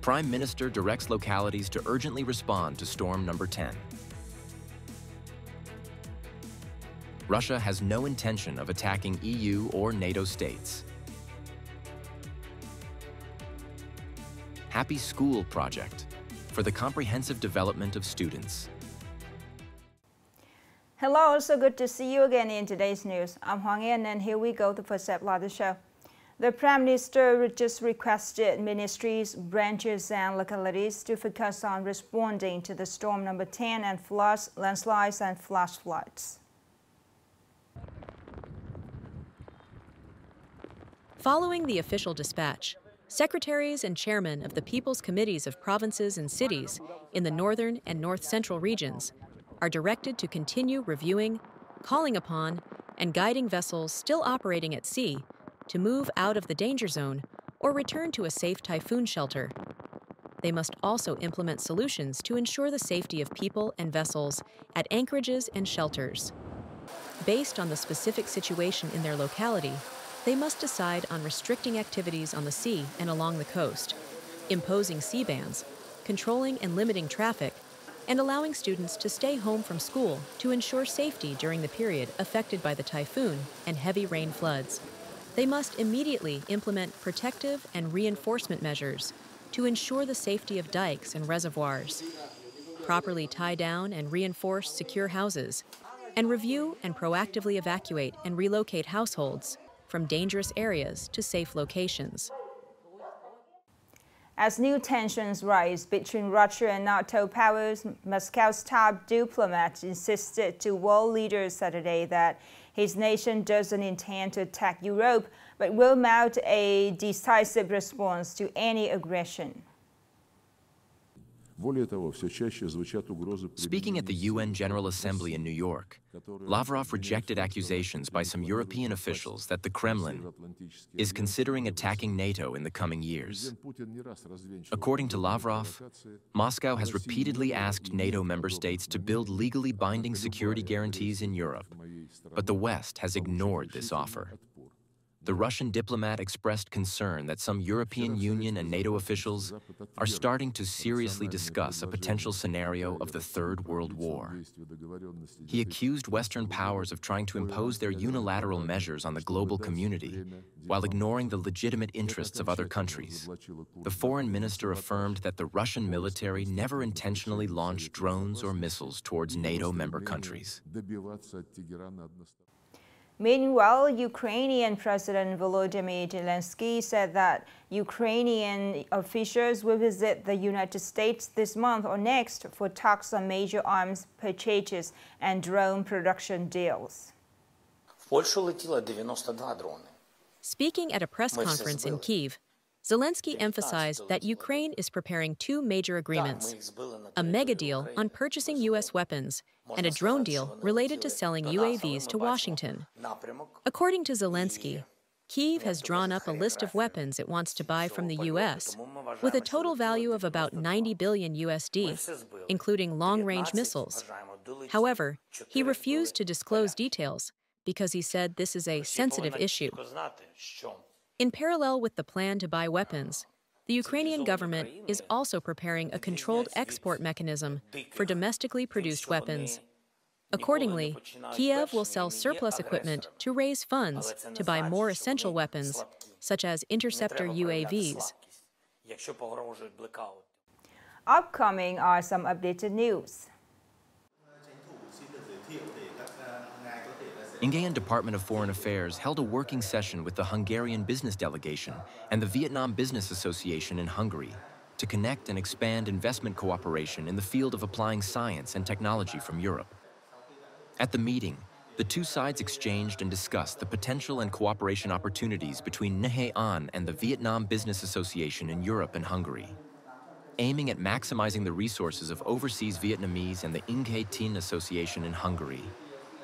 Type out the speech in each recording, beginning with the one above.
Prime Minister directs localities to urgently respond to storm number 10. Russia has no intention of attacking EU or NATO states. Happy School Project for the comprehensive development of students. Hello, so good to see you again in today's news. I'm Hoàng Yên, and here we go, the first step of the show. The Prime Minister just requested ministries, branches and localities to focus on responding to the storm number 10 and floods, landslides and flash floods. Following the official dispatch, secretaries and chairmen of the People's Committees of provinces and cities in the northern and north-central regions are directed to continue reviewing, calling upon, and guiding vessels still operating at sea to move out of the danger zone or return to a safe typhoon shelter. They must also implement solutions to ensure the safety of people and vessels at anchorages and shelters. Based on the specific situation in their locality, they must decide on restricting activities on the sea and along the coast, imposing sea bans, controlling and limiting traffic, and allowing students to stay home from school to ensure safety during the period affected by the typhoon and heavy rain floods. They must immediately implement protective and reinforcement measures to ensure the safety of dikes and reservoirs, properly tie down and reinforce secure houses, and review and proactively evacuate and relocate households from dangerous areas to safe locations. As new tensions rise between Russia and NATO powers, Moscow's top diplomat insisted to world leaders Saturday that his nation doesn't intend to attack Europe, but will mount a decisive response to any aggression. Speaking at the UN General Assembly in New York, Lavrov rejected accusations by some European officials that the Kremlin is considering attacking NATO in the coming years. According to Lavrov, Moscow has repeatedly asked NATO member states to build legally binding security guarantees in Europe, but the West has ignored this offer. The Russian diplomat expressed concern that some European Union and NATO officials are starting to seriously discuss a potential scenario of the Third World War. He accused Western powers of trying to impose their unilateral measures on the global community while ignoring the legitimate interests of other countries. The foreign minister affirmed that the Russian military never intentionally launched drones or missiles towards NATO member countries. Meanwhile, Ukrainian President Volodymyr Zelensky said that Ukrainian officials will visit the United States this month or next for talks on major arms purchases and drone production deals. Speaking at a press conference in Kyiv, Zelensky emphasized that Ukraine is preparing two major agreements, a mega deal on purchasing U.S. weapons and a drone deal related to selling UAVs to Washington. According to Zelensky, Kyiv has drawn up a list of weapons it wants to buy from the U.S., with a total value of about 90 billion USD, including long-range missiles. However, he refused to disclose details because he said this is a sensitive issue. In parallel with the plan to buy weapons, the Ukrainian government is also preparing a controlled export mechanism for domestically produced weapons. Accordingly, Kyiv will sell surplus equipment to raise funds to buy more essential weapons, such as interceptor UAVs. Upcoming are some updated news. Nghệ Department of Foreign Affairs held a working session with the Hungarian business delegation and the Vietnam Business Association in Hungary to connect and expand investment cooperation in the field of applying science and technology from Europe. At the meeting, the two sides exchanged and discussed the potential and cooperation opportunities between Nghệ An and the Vietnam Business Association in Europe and Hungary. Aiming at maximizing the resources of overseas Vietnamese and the Nghệ Tin Association in Hungary,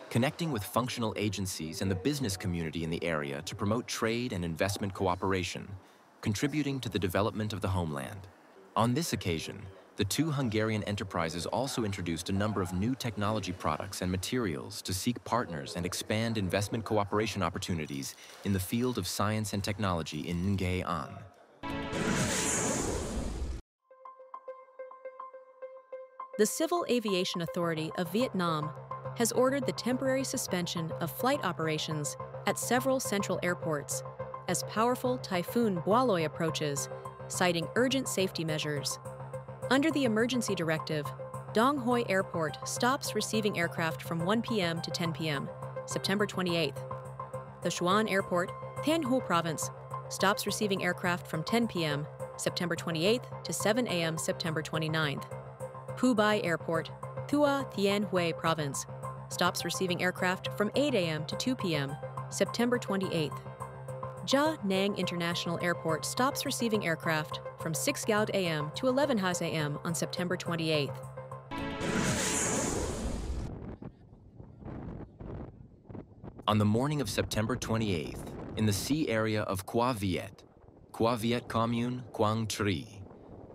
connecting with functional agencies and the business community in the area to promote trade and investment cooperation, contributing to the development of the homeland. On this occasion, the two Hungarian enterprises also introduced a number of new technology products and materials to seek partners and expand investment cooperation opportunities in the field of science and technology in Nghệ An. the Civil Aviation Authority of Vietnam has ordered the temporary suspension of flight operations at several central airports as powerful Typhoon Boaloi approaches, citing urgent safety measures. Under the emergency directive, Dong Hoi Airport stops receiving aircraft from 1 p.m. to 10 p.m., September 28th. The Xuan Airport, Thanh Hoa Province, stops receiving aircraft from 10 p.m., September 28th to 7 a.m., September 29th. Phu Bai Airport, Thua Thien Hue Province, stops receiving aircraft from 8 a.m. to 2 p.m., September 28th. Ja Nang International Airport stops receiving aircraft from 6 Gaud a.m. to 11 Has a.m. on September 28th. On the morning of September 28th, in the sea area of Qua Viet Commune, Quang Tri,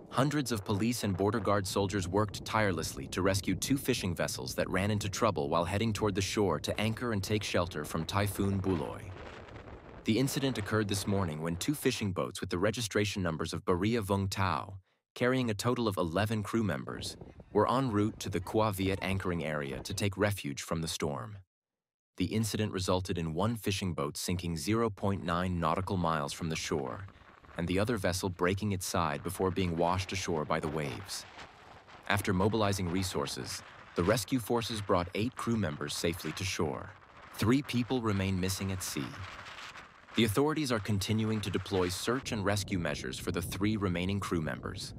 hundreds of police and border guard soldiers worked tirelessly to rescue 2 fishing vessels that ran into trouble while heading toward the shore to anchor and take shelter from Typhoon Boaloi. The incident occurred this morning when 2 fishing boats with the registration numbers of Baria Vung Tau, carrying a total of 11 crew members, were en route to the Qua Viet anchoring area to take refuge from the storm. The incident resulted in 1 fishing boat sinking 0.9 nautical miles from the shore, and the other vessel breaking its side before being washed ashore by the waves. After mobilizing resources, the rescue forces brought 8 crew members safely to shore. 3 people remain missing at sea. The authorities are continuing to deploy search and rescue measures for the 3 remaining crew members.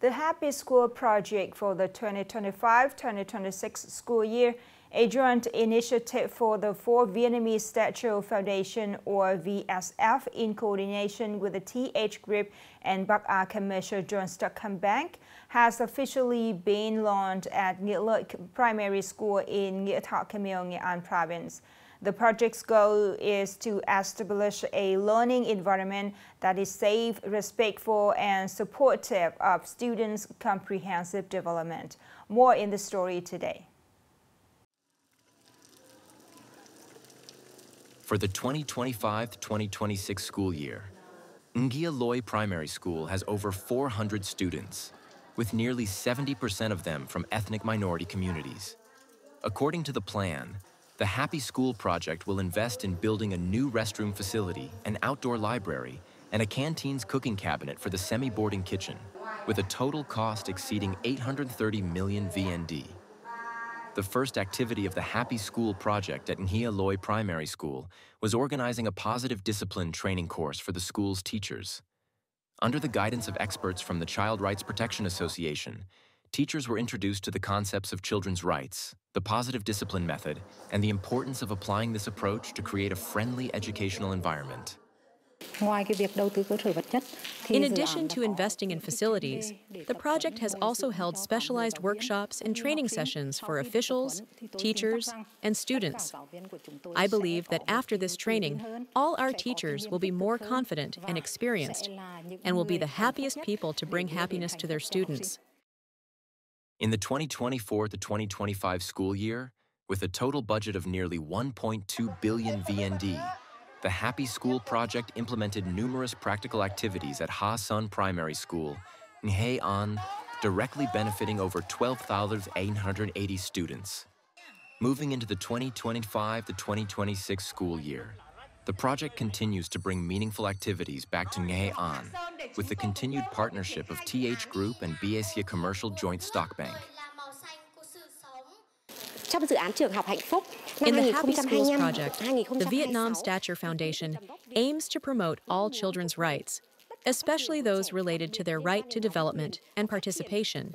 The Happy School project for the 2025-2026 school year, a joint initiative for the 4 Vietnamese Statue Foundation, or VSF, in coordination with the TH Group and Bắc Á Commercial Joint Stockholm Bank, has officially been launched at Nghệ Lợi Primary School in Nghệ Tho Camille, Nghệ An Province. The project's goal is to establish a learning environment that is safe, respectful, and supportive of students' comprehensive development. More in the story today. For the 2025-2026 school year, Nghệ Lợi Primary School has over 400 students, with nearly 70% of them from ethnic minority communities. According to the plan, the Happy School project will invest in building a new restroom facility, an outdoor library, and a canteen's cooking cabinet for the semi-boarding kitchen, with a total cost exceeding 830 million VND. The first activity of the Happy School project at Nghệ Lợi Primary School was organizing a positive discipline training course for the school's teachers. Under the guidance of experts from the Child Rights Protection Association, teachers were introduced to the concepts of children's rights, the positive discipline method, and the importance of applying this approach to create a friendly educational environment. In addition to investing in facilities, the project has also held specialized workshops and training sessions for officials, teachers, and students. I believe that after this training, all our teachers will be more confident and experienced, and will be the happiest people to bring happiness to their students. In the 2024-2025 school year, with a total budget of nearly 1.2 billion VND, the Happy School project implemented numerous practical activities at Ha Sun Primary School, Nghệ An, directly benefiting over 12,880 students. Moving into the 2025-2026 school year, the project continues to bring meaningful activities back to Nghệ An, with the continued partnership of TH Group and Bắc Commercial Joint Stock Bank. In the Happy Schools project, the Vietnam Stature Foundation aims to promote all children's rights, especially those related to their right to development and participation.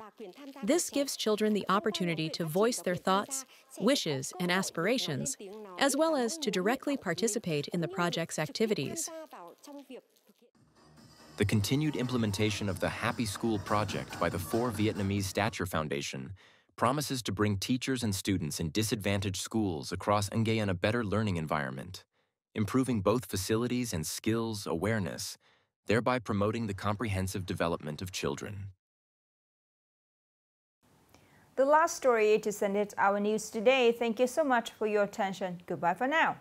This gives children the opportunity to voice their thoughts, wishes, and aspirations, as well as to directly participate in the project's activities. The continued implementation of the Happy School project by the 4 Vietnamese Stature Foundation promises to bring teachers and students in disadvantaged schools across Nghệ An a better learning environment, improving both facilities and skills awareness, thereby promoting the comprehensive development of children. The last story to send it our news today. Thank you so much for your attention. Goodbye for now.